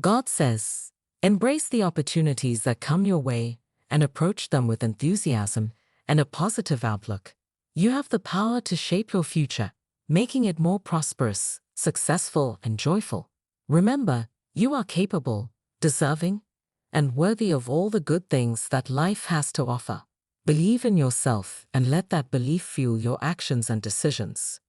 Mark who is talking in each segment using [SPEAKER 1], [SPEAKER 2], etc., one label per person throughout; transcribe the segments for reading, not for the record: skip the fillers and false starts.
[SPEAKER 1] God says, embrace the opportunities that come your way and approach them with enthusiasm and a positive outlook. You have the power to shape your future, making it more prosperous, successful, and joyful. Remember, you are capable, deserving, and worthy of all the good things that life has to offer. Believe in yourself and let that belief fuel your actions and decisions.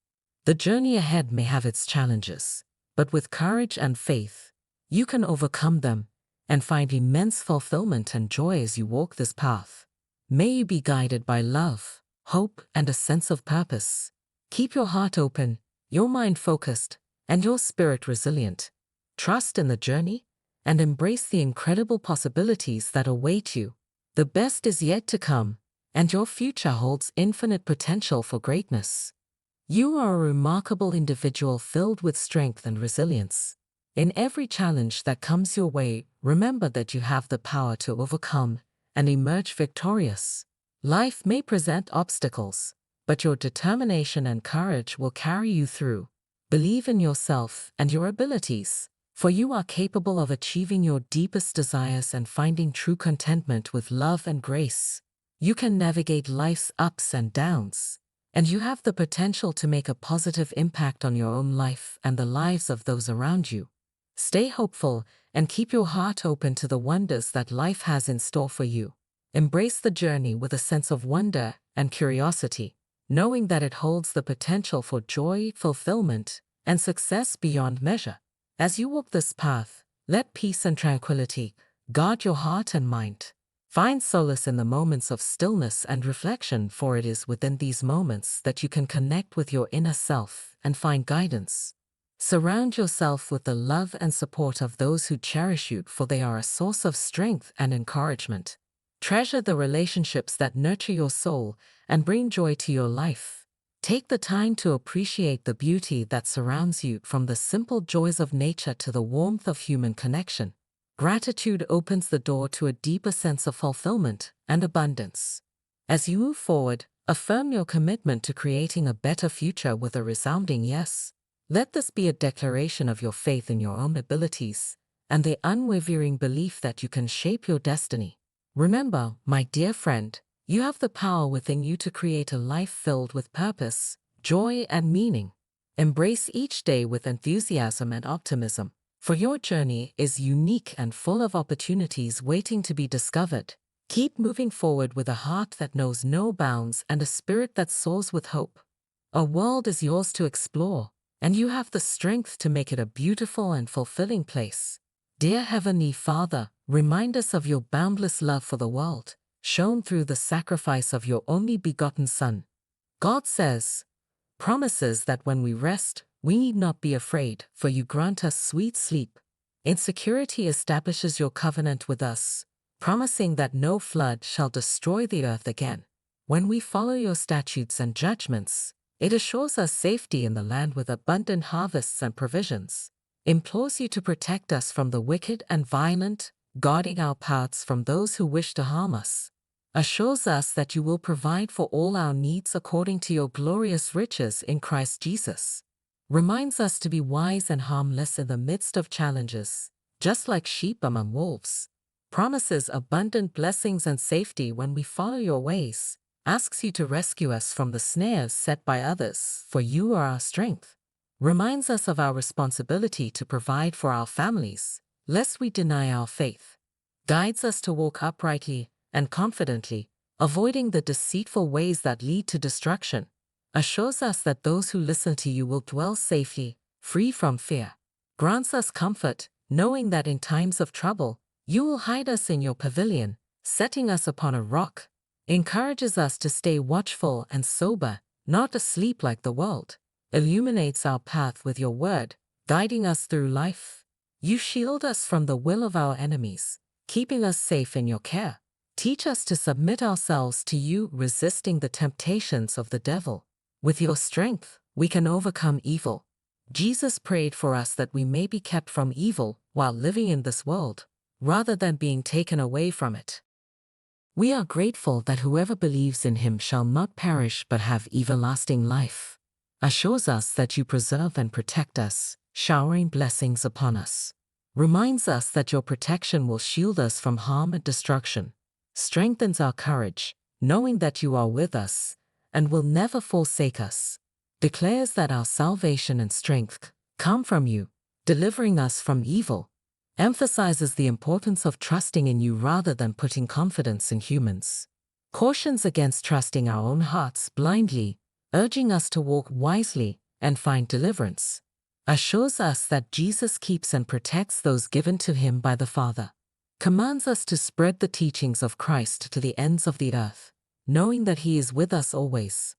[SPEAKER 1] The journey ahead may have its challenges, but with courage and faith, you can overcome them and find immense fulfillment and joy as you walk this path. May you be guided by love, hope, and a sense of purpose. Keep your heart open, your mind focused, and your spirit resilient. Trust in the journey and embrace the incredible possibilities that await you. The best is yet to come, and your future holds infinite potential for greatness. You are a remarkable individual filled with strength and resilience. In every challenge that comes your way, remember that you have the power to overcome and emerge victorious. Life may present obstacles, but your determination and courage will carry you through. Believe in yourself and your abilities, for you are capable of achieving your deepest desires and finding true contentment with love and grace. You can navigate life's ups and downs, and you have the potential to make a positive impact on your own life and the lives of those around you. Stay hopeful and keep your heart open to the wonders that life has in store for you. Embrace the journey with a sense of wonder and curiosity, knowing that it holds the potential for joy, fulfillment, and success beyond measure. As you walk this path, let peace and tranquility guard your heart and mind. Find solace in the moments of stillness and reflection, for it is within these moments that you can connect with your inner self and find guidance. Surround yourself with the love and support of those who cherish you, for they are a source of strength and encouragement. Treasure the relationships that nurture your soul and bring joy to your life. Take the time to appreciate the beauty that surrounds you, from the simple joys of nature to the warmth of human connection. Gratitude opens the door to a deeper sense of fulfillment and abundance. As you move forward, affirm your commitment to creating a better future with a resounding yes. Let this be a declaration of your faith in your own abilities and the unwavering belief that you can shape your destiny. Remember, my dear friend, you have the power within you to create a life filled with purpose, joy, and meaning. Embrace each day with enthusiasm and optimism, for your journey is unique and full of opportunities waiting to be discovered. Keep moving forward with a heart that knows no bounds and a spirit that soars with hope. A world is yours to explore, and you have the strength to make it a beautiful and fulfilling place. Dear Heavenly Father, remind us of your boundless love for the world, shown through the sacrifice of your only begotten Son. God says, promises that when we rest, we need not be afraid, for you grant us sweet sleep. Insecurity establishes your covenant with us, promising that no flood shall destroy the earth again. When we follow your statutes and judgments, it assures us safety in the land with abundant harvests and provisions. Implores you to protect us from the wicked and violent, guarding our paths from those who wish to harm us. Assures us that you will provide for all our needs according to your glorious riches in Christ Jesus. Reminds us to be wise and harmless in the midst of challenges, just like sheep among wolves. Promises abundant blessings and safety when we follow your ways. Asks you to rescue us from the snares set by others, for you are our strength. Reminds us of our responsibility to provide for our families, lest we deny our faith. Guides us to walk uprightly and confidently, avoiding the deceitful ways that lead to destruction. Assures us that those who listen to you will dwell safely, free from fear. Grants us comfort, knowing that in times of trouble, you will hide us in your pavilion, setting us upon a rock. Encourages us to stay watchful and sober, not asleep like the world. Illuminates our path with your word, guiding us through life. You shield us from the will of our enemies, keeping us safe in your care. Teach us to submit ourselves to you, resisting the temptations of the devil. With your strength, we can overcome evil. Jesus prayed for us that we may be kept from evil while living in this world, rather than being taken away from it. We are grateful that whoever believes in him shall not perish but have everlasting life. Assures us that you preserve and protect us, showering blessings upon us. reminds us that your protection will shield us from harm and destruction, strengthens our courage, knowing that you are with us and will never forsake us, declares that our salvation and strength come from you, delivering us from evil, emphasizes the importance of trusting in you rather than putting confidence in humans, cautions against trusting our own hearts blindly, urging us to walk wisely and find deliverance, assures us that Jesus keeps and protects those given to him by the Father, commands us to spread the teachings of Christ to the ends of the earth, knowing that he is with us always,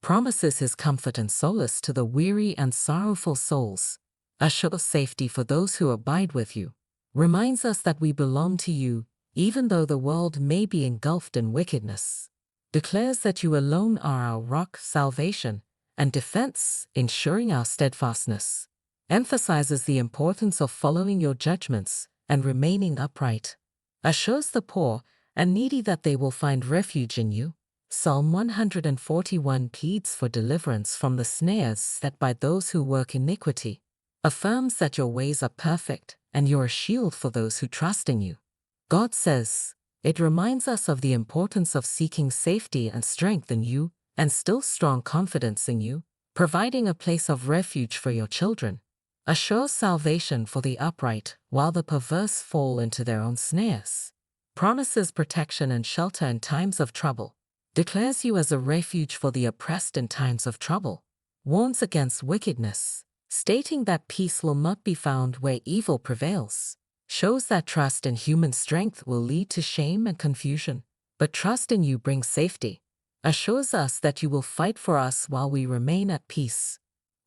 [SPEAKER 1] promises his comfort and solace to the weary and sorrowful souls, assures safety for those who abide with you, reminds us that we belong to you, even though the world may be engulfed in wickedness, declares that you alone are our rock, salvation, and defense, ensuring our steadfastness, emphasizes the importance of following your judgments and remaining upright, assures the poor and needy that they will find refuge in you. Psalm 141 pleads for deliverance from the snares set by those who work iniquity, affirms that your ways are perfect and you're a shield for those who trust in you. God says, it reminds us of the importance of seeking safety and strength in you and still strong confidence in you, providing a place of refuge for your children, assures salvation for the upright while the perverse fall into their own snares, promises protection and shelter in times of trouble, declares you as a refuge for the oppressed in times of trouble, warns against wickedness, stating that peace will not be found where evil prevails, shows that trust in human strength will lead to shame and confusion, but trust in you brings safety, assures us that you will fight for us while we remain at peace,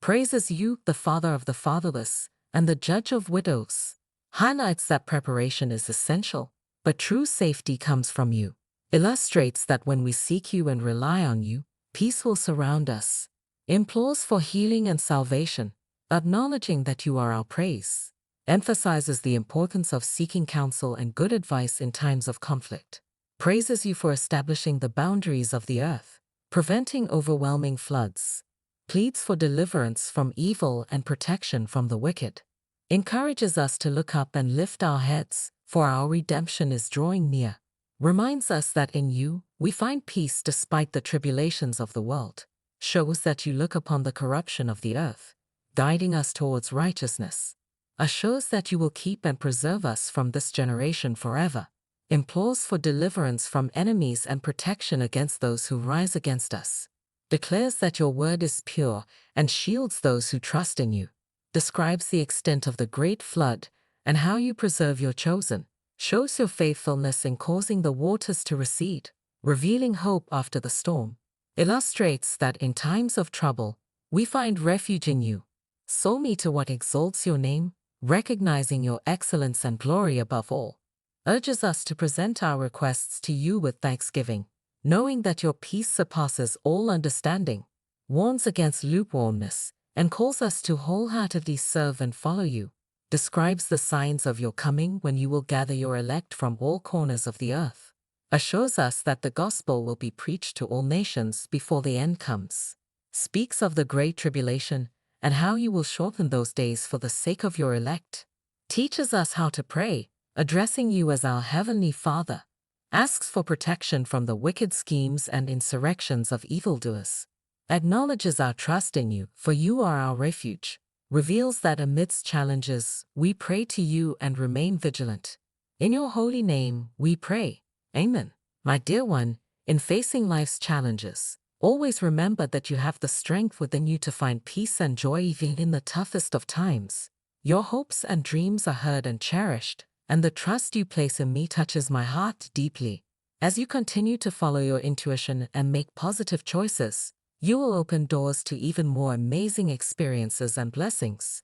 [SPEAKER 1] praises you, the Father of the fatherless and the Judge of widows, highlights that preparation is essential, but true safety comes from you, illustrates that when we seek you and rely on you, peace will surround us, implores for healing and salvation, acknowledging that you are our praise, emphasizes the importance of seeking counsel and good advice in times of conflict, praises you for establishing the boundaries of the earth, preventing overwhelming floods, pleads for deliverance from evil and protection from the wicked, encourages us to look up and lift our heads, for our redemption is drawing near, reminds us that in you we find peace despite the tribulations of the world, shows that you look upon the corruption of the earth, guiding us towards righteousness, assures that you will keep and preserve us from this generation forever, implores for deliverance from enemies and protection against those who rise against us, declares that your word is pure and shields those who trust in you, describes the extent of the great flood and how you preserve your chosen, shows your faithfulness in causing the waters to recede, revealing hope after the storm, illustrates that in times of trouble we find refuge in you, soul meter what exalts your name, recognizing your excellence and glory above all, urges us to present our requests to you with thanksgiving, knowing that your peace surpasses all understanding, warns against lukewarmness, and calls us to wholeheartedly serve and follow you, describes the signs of your coming when you will gather your elect from all corners of the earth, assures us that the gospel will be preached to all nations before the end comes, speaks of the great tribulation and how you will shorten those days for the sake of your elect, teaches us how to pray, addressing you as our Heavenly Father, asks for protection from the wicked schemes and insurrections of evildoers, acknowledges our trust in you, for you are our refuge, reveals that amidst challenges we pray to you and remain vigilant. In your holy name we pray. Amen. My dear one, in facing life's challenges, always remember that you have the strength within you to find peace and joy even in the toughest of times. Your hopes and dreams are heard and cherished, and the trust you place in me touches my heart deeply. As you continue to follow your intuition and make positive choices, you will open doors to even more amazing experiences and blessings.